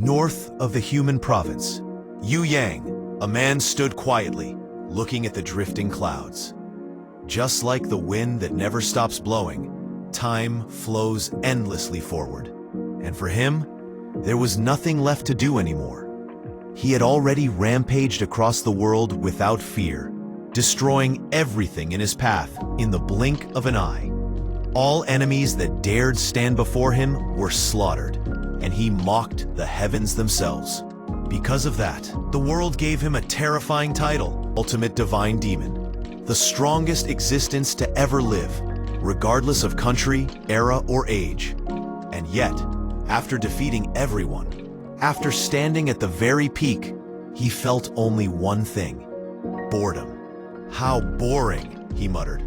North of the human province, Yu Yang, a man stood quietly, looking at the drifting clouds. Just like the wind that never stops blowing, time flows endlessly forward. And for him, there was nothing left to do anymore. He had already rampaged across the world without fear, destroying everything in his path in the blink of an eye. All enemies that dared stand before him were slaughtered, and he mocked the heavens themselves. Because of that, the world gave him a terrifying title, Ultimate Divine Demon, the strongest existence to ever live, regardless of country, era, or age. And yet, after defeating everyone, after standing at the very peak, he felt only one thing: boredom. "How boring," he muttered.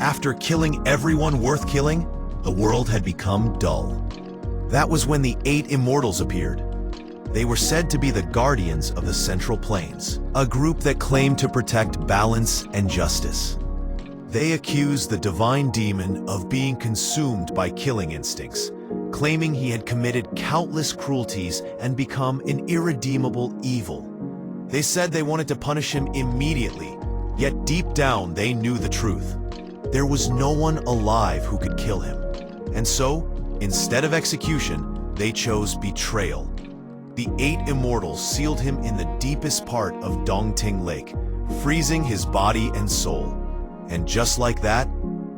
After killing everyone worth killing, the world had become dull. That was when the 8 Immortals appeared. They were said to be the guardians of the Central Plains, a group that claimed to protect balance and justice. They accused the divine demon of being consumed by killing instincts, claiming he had committed countless cruelties and become an irredeemable evil. They said they wanted to punish him immediately, yet deep down they knew the truth. There was no one alive who could kill him. And so, instead of execution, they chose betrayal. The 8 Immortals sealed him in the deepest part of Dongting Lake, freezing his body and soul. And just like that,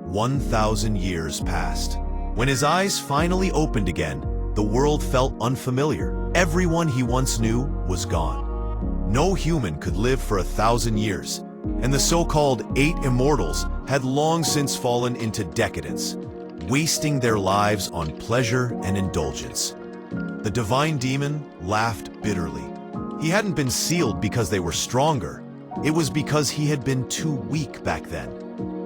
1,000 years passed. When his eyes finally opened again, the world felt unfamiliar. Everyone he once knew was gone. No human could live for 1,000 years, and the so-called 8 Immortals had long since fallen into decadence, wasting their lives on pleasure and indulgence. The divine demon laughed bitterly. He hadn't been sealed because they were stronger. It was because he had been too weak back then.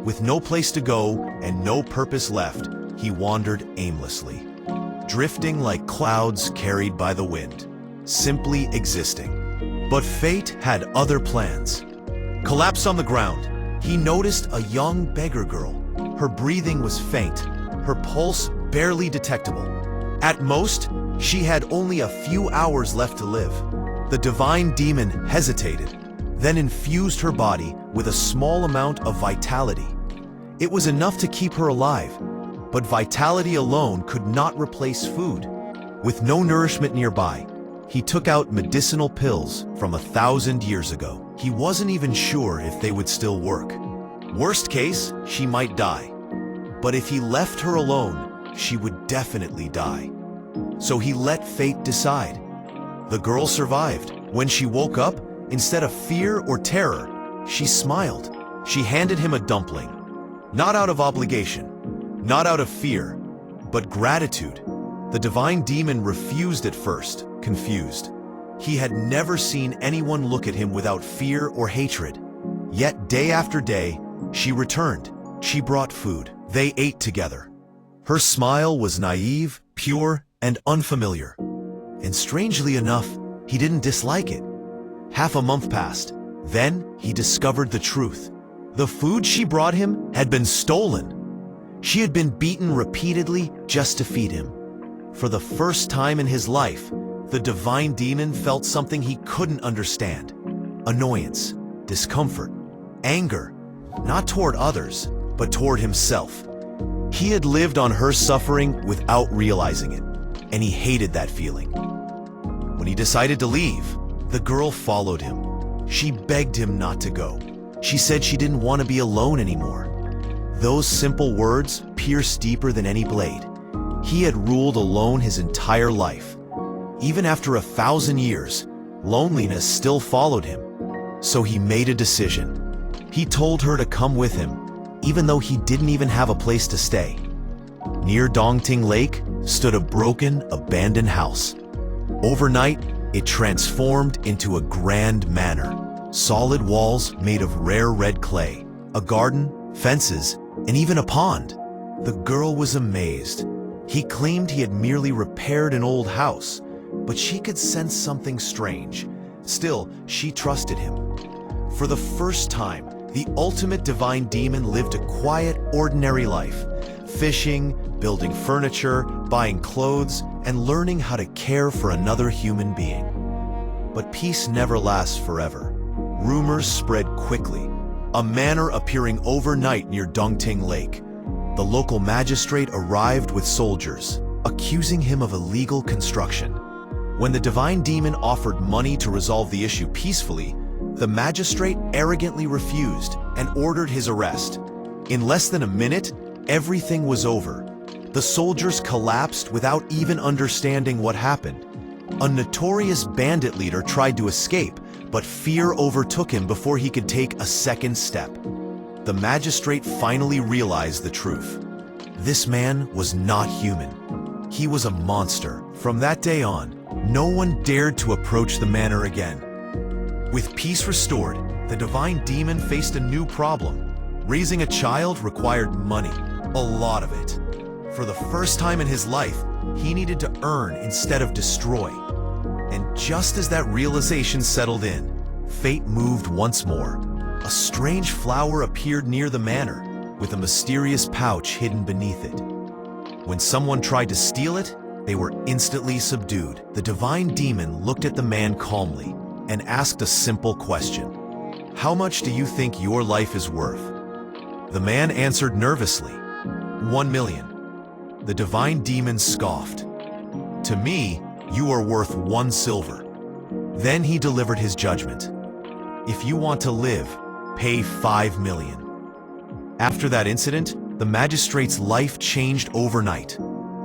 With no place to go and no purpose left, he wandered aimlessly, drifting like clouds carried by the wind, simply existing. But fate had other plans. Collapsed on the ground, he noticed a young beggar girl. Her breathing was faint, her pulse barely detectable. At most, she had only a few hours left to live. The divine demon hesitated, then infused her body with a small amount of vitality. It was enough to keep her alive, but vitality alone could not replace food. With no nourishment nearby, he took out medicinal pills from 1,000 years ago. He wasn't even sure if they would still work. Worst case, she might die. But if he left her alone, she would definitely die. So he let fate decide. The girl survived. When she woke up, instead of fear or terror, she smiled. She handed him a dumpling. Not out of obligation, not out of fear, but gratitude. The divine demon refused at first, confused. He had never seen anyone look at him without fear or hatred. Yet day after day, she returned. She brought food. They ate together. Her smile was naive, pure, and unfamiliar. And strangely enough, he didn't dislike it. Half a month passed. Then he discovered the truth. The food she brought him had been stolen. She had been beaten repeatedly just to feed him. For the first time in his life, the divine demon felt something he couldn't understand. Annoyance, discomfort, anger, not toward others, but toward himself. He had lived on her suffering without realizing it, and he hated that feeling. When he decided to leave, the girl followed him. She begged him not to go. She said she didn't want to be alone anymore. Those simple words pierced deeper than any blade. He had ruled alone his entire life. Even after 1,000 years, loneliness still followed him. So he made a decision. He told her to come with him, even though he didn't even have a place to stay. Near Dongting Lake stood a broken, abandoned house. Overnight, it transformed into a grand manor. Solid walls made of rare red clay, a garden, fences, and even a pond. The girl was amazed. He claimed he had merely repaired an old house, but she could sense something strange. Still, she trusted him. For the first time, the ultimate divine demon lived a quiet, ordinary life, fishing, building furniture, buying clothes, and learning how to care for another human being. But peace never lasts forever. Rumors spread quickly. A manor appearing overnight near Dongting Lake. The local magistrate arrived with soldiers, accusing him of illegal construction. When the divine demon offered money to resolve the issue peacefully, the magistrate arrogantly refused and ordered his arrest. In less than a minute, everything was over. The soldiers collapsed without even understanding what happened. A notorious bandit leader tried to escape, but fear overtook him before he could take a second step. The magistrate finally realized the truth. This man was not human. He was a monster. From that day on, no one dared to approach the manor again. With peace restored, the divine demon faced a new problem. Raising a child required money, a lot of it. For the first time in his life, he needed to earn instead of destroy. And just as that realization settled in, fate moved once more. A strange flower appeared near the manor, with a mysterious pouch hidden beneath it. When someone tried to steal it, they were instantly subdued. The divine demon looked at the man calmly and asked a simple question. How much do you think your life is worth? The man answered nervously, 1 million. The divine demon scoffed. To me, you are worth 1 silver. Then he delivered his judgment. If you want to live, pay 5 million. After that incident, the magistrate's life changed overnight.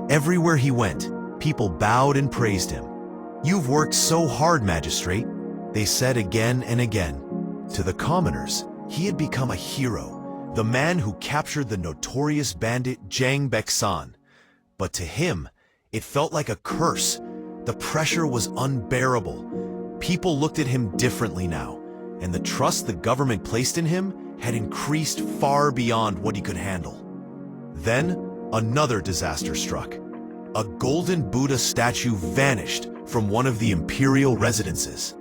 Everywhere he went, people bowed and praised him. You've worked so hard, magistrate, they said again and again. To the commoners, he had become a hero, the man who captured the notorious bandit Jang Baek-san. But to him, it felt like a curse. The pressure was unbearable. People looked at him differently now, and the trust the government placed in him had increased far beyond what he could handle. Then, another disaster struck. A golden Buddha statue vanished from one of the imperial residences.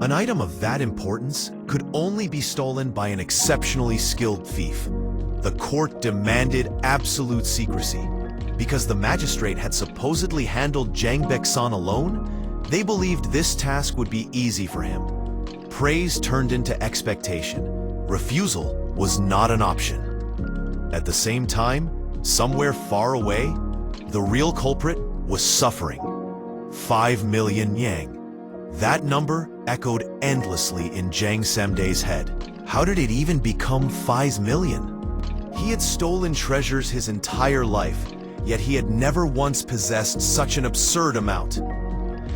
An item of that importance could only be stolen by an exceptionally skilled thief. The court demanded absolute secrecy. Because the magistrate had supposedly handled Jang Baek-san alone, they believed this task would be easy for him. Praise turned into expectation. Refusal was not an option. At the same time, somewhere far away, the real culprit was suffering. 5 million yang. That number echoed endlessly in Jang Samdae's head. How did it even become 5 million? He had stolen treasures his entire life, yet he had never once possessed such an absurd amount.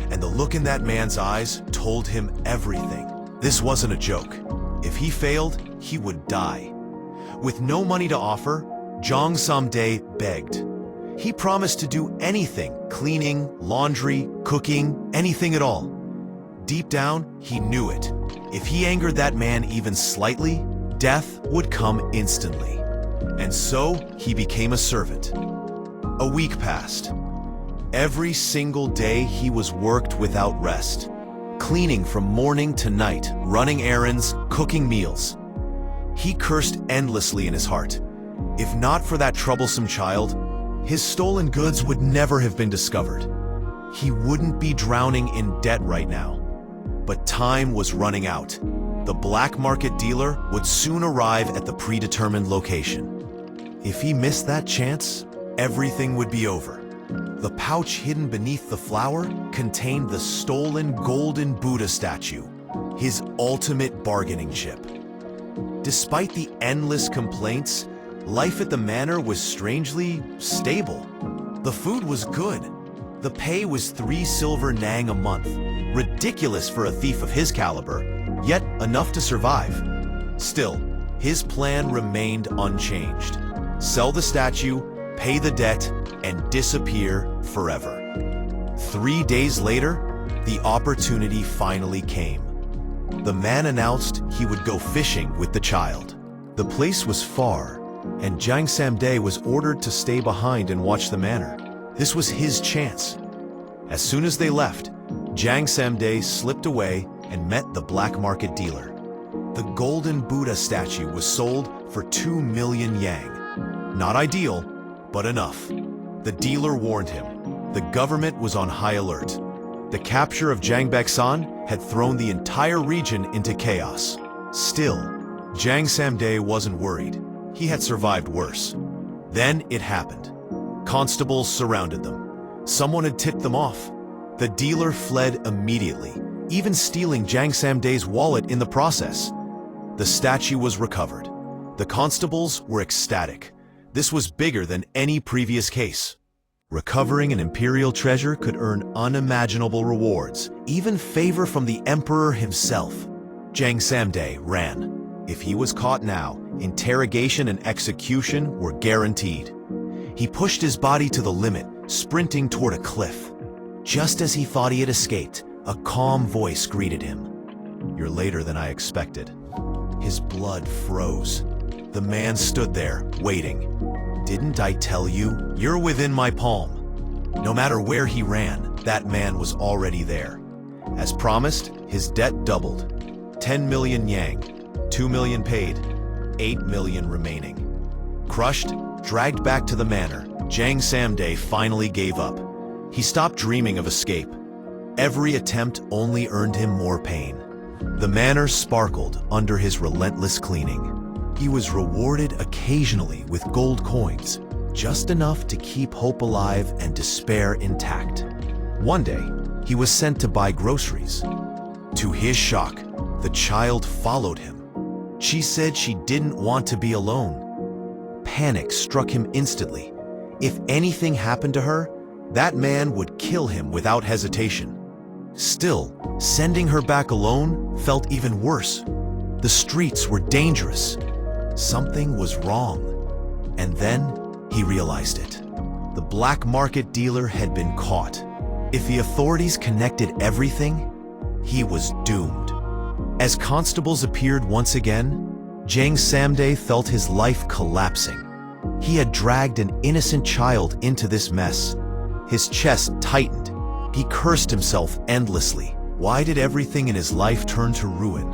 And the look in that man's eyes told him everything. This wasn't a joke. If he failed, he would die. With no money to offer, Jang Samdae begged. He promised to do anything, cleaning, laundry, cooking, anything at all. Deep down, he knew it. If he angered that man even slightly, death would come instantly. And so, he became a servant. A week passed. Every single day he was worked without rest, cleaning from morning to night, running errands, cooking meals. He cursed endlessly in his heart. If not for that troublesome child, his stolen goods would never have been discovered. He wouldn't be drowning in debt right now. But time was running out. The black market dealer would soon arrive at the predetermined location. If he missed that chance, everything would be over. The pouch hidden beneath the flower contained the stolen golden Buddha statue, his ultimate bargaining chip. Despite the endless complaints, life at the manor was strangely stable. The food was good. The pay was 3 silver nang a month, ridiculous for a thief of his caliber, yet enough to survive. Still, his plan remained unchanged. Sell the statue, pay the debt, and disappear forever. 3 days later, the opportunity finally came. The man announced he would go fishing with the child. The place was far, and Jang Samdae was ordered to stay behind and watch the manor. This was his chance. As soon as they left, Jang Samdae slipped away and met the black market dealer. The golden Buddha statue was sold for 2 million yang. Not ideal, but enough. The dealer warned him, The government was on high alert. The capture of Jiang Baeksan had thrown the entire region into chaos. Still, Jiang Samdae wasn't worried. He had survived worse. Then it happened. Constables surrounded them. Someone had tipped them off. The dealer fled immediately, even stealing Jiang Samdae's wallet in the process. The statue was recovered. The constables were ecstatic. This was bigger than any previous case. Recovering an imperial treasure could earn unimaginable rewards, even favor from the emperor himself. Jiang Samdae ran. If he was caught now, interrogation and execution were guaranteed. He pushed his body to the limit, sprinting toward a cliff. Just as he thought he had escaped, a calm voice greeted him. "You're later than I expected." His blood froze. The man stood there, waiting. "Didn't I tell you? You're within my palm." No matter where he ran, that man was already there. As promised, his debt doubled. 10 million yang, 2 million paid, 8 million remaining. Crushed, dragged back to the manor, Jiang Samdae finally gave up. He stopped dreaming of escape. Every attempt only earned him more pain. The manor sparkled under his relentless cleaning. He was rewarded occasionally with gold coins, just enough to keep hope alive and despair intact. One day, he was sent to buy groceries. To his shock, the child followed him. She said she didn't want to be alone. Panic struck him instantly. If anything happened to her, that man would kill him without hesitation. Still, sending her back alone felt even worse. The streets were dangerous. Something was wrong. And then he realized it. The black market dealer had been caught. If the authorities connected everything, he was doomed. As constables appeared once again, Jiang Samdae felt his life collapsing. He had dragged an innocent child into this mess. His chest tightened. He cursed himself endlessly. Why did everything in his life turn to ruin?